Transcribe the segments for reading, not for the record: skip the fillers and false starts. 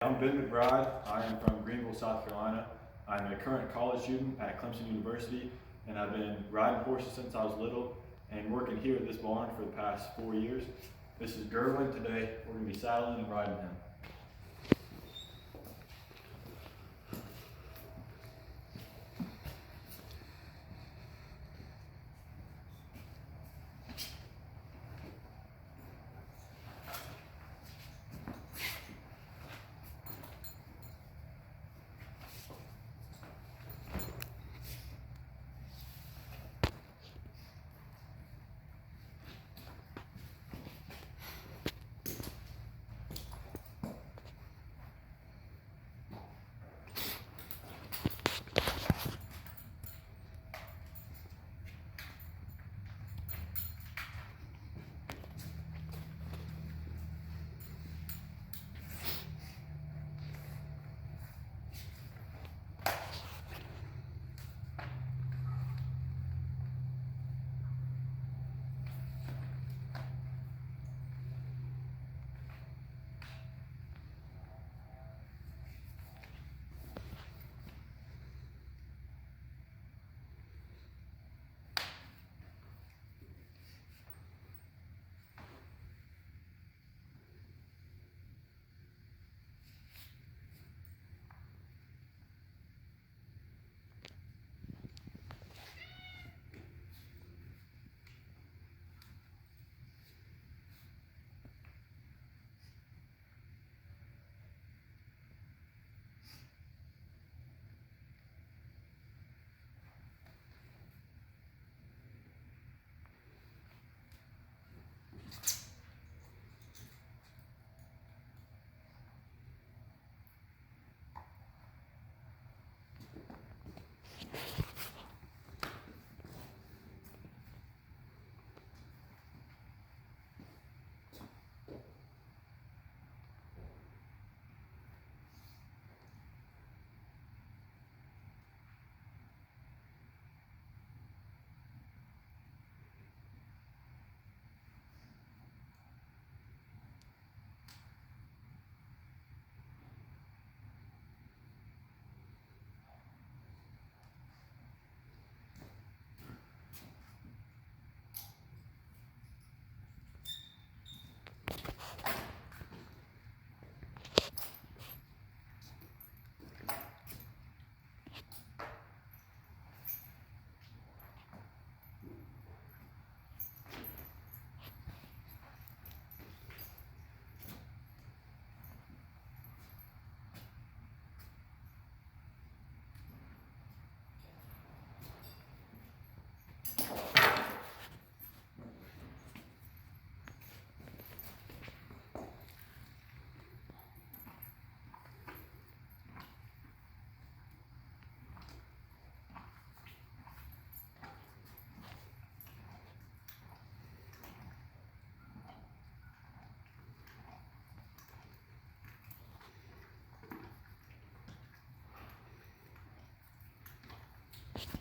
I'm Ben McBride. I am from Greenville, South Carolina. I'm a current college student at Clemson University, and I've been riding horses since I was little and working here at this barn for the past 4 years. This is Gerwin. Today we're going to be saddling and riding him.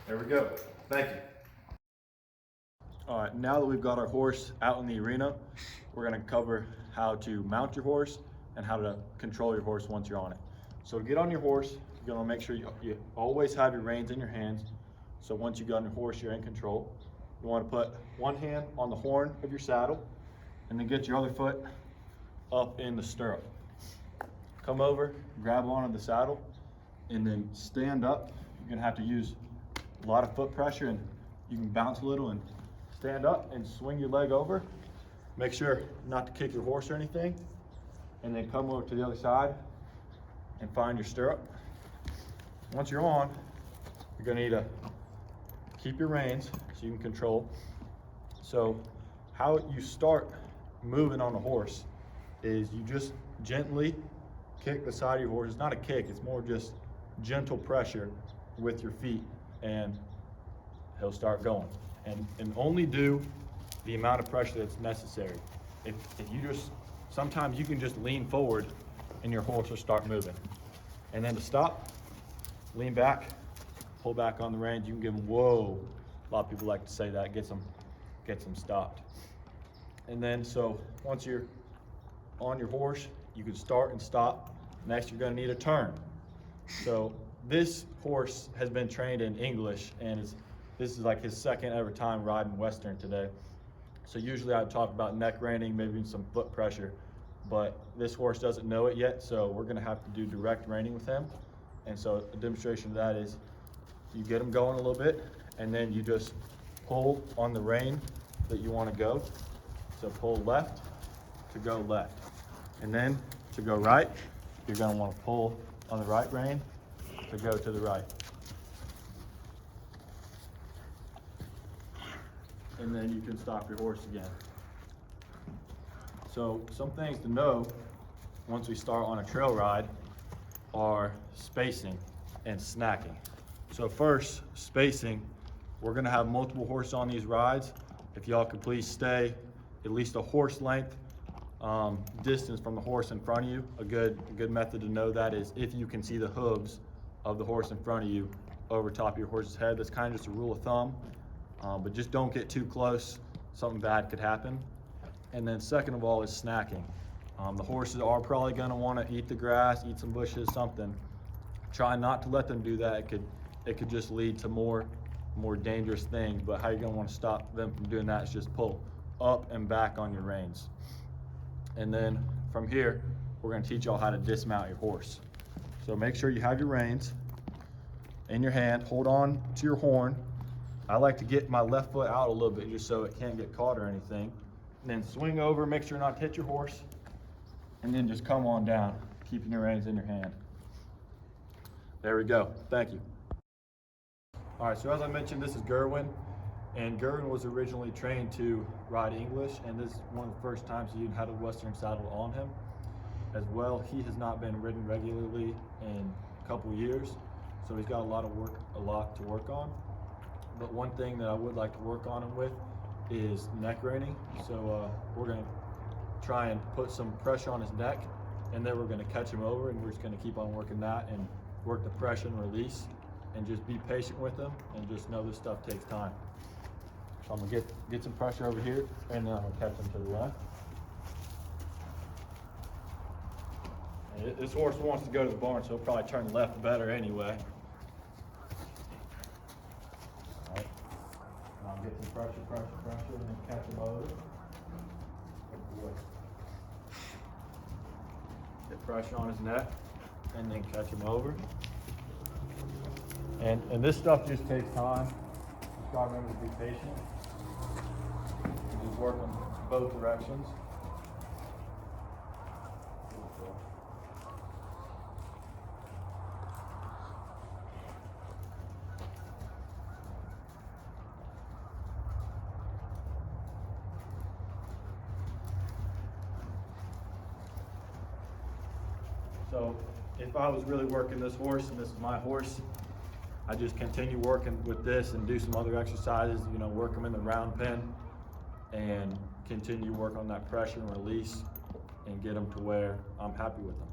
There we go. Thank you. All right, now that we've got our horse out in the arena, we're going to cover how to mount your horse and how to control your horse once you're on it. So to get on your horse, you're going to make sure you always have your reins in your hands. So once you get on your horse, you're in control. You want to put one hand on the horn of your saddle and then get your other foot up in the stirrup. Come over, grab onto the saddle, and then stand up. You're going to have to use a lot of foot pressure, and you can bounce a little and stand up and swing your leg over. Make sure not to kick your horse or anything, and then come over to the other side and find your stirrup. Once you're on, you're going to need to keep your reins so you can control. So how you start moving on a horse is you just gently kick the side of your horse. It's not a kick, it's more just gentle pressure with your feet, and he'll start going. And only do the amount of pressure that's necessary. If you just, sometimes you can just lean forward and your horse will start moving. And then to stop, lean back, pull back on the reins. You can give them, whoa. A lot of people like to say that, gets them stopped. And then so once you're on your horse, you can start and stop Next, you're gonna need a turn. So this horse has been trained in English, and this is like his second ever time riding Western today. So usually I'd talk about neck reining, maybe some foot pressure, but this horse doesn't know it yet, so we're gonna have to do direct reining with him. And so a demonstration of that is you get him going a little bit, and then you just pull on the rein that you wanna go. So pull left to go left. And then to go right, you're gonna wanna pull on the right rein to go to the right. And then you can stop your horse again. So some things to know once we start on a trail ride are spacing and snacking. So first, spacing, we're gonna have multiple horses on these rides. If y'all could please stay at least a horse length distance from the horse in front of you. A good method to know that is if you can see the hooves of the horse in front of you over top of your horse's head. That's kind of just a rule of thumb, but just don't get too close. Something bad could happen. And then second of all is snacking. The horses are probably gonna wanna eat the grass, eat some bushes, something. Try not to let them do that. It could just lead to more dangerous things, but how you're gonna wanna stop them from doing that is just pull up and back on your reins. And then from here, we're gonna teach y'all how to dismount your horse. So make sure you have your reins in your hand, hold on to your horn. I like to get my left foot out a little bit just so it can't get caught or anything. And then swing over, make sure not to hit your horse, and then just come on down, keeping your reins in your hand. There we go, thank you. All right, so as I mentioned, this is Gerwin, and Gerwin was originally trained to ride English, and this is one of the first times he had a Western saddle on him. As well, he has not been ridden regularly in a couple years, so he's got a lot to work on. But one thing that I would like to work on him with is neck reining. So we're gonna try and put some pressure on his neck, and then we're gonna catch him over, and we're just gonna keep on working that and work the pressure and release, and just be patient with him, and just know this stuff takes time. So I'm gonna get some pressure over here, and then I'm gonna catch him to the left. And this horse wants to go to the barn, so he'll probably turn left better anyway. All right. Now I'll get some pressure, and then catch him over. Good boy. Get pressure on his neck, and then catch him over. And this stuff just takes time. Just gotta remember to be patient. Just work in both directions. So if I was really working this horse, and this is my horse, I just continue working with this and do some other exercises, you know, work them in the round pen and continue work on that pressure and release and get them to where I'm happy with them.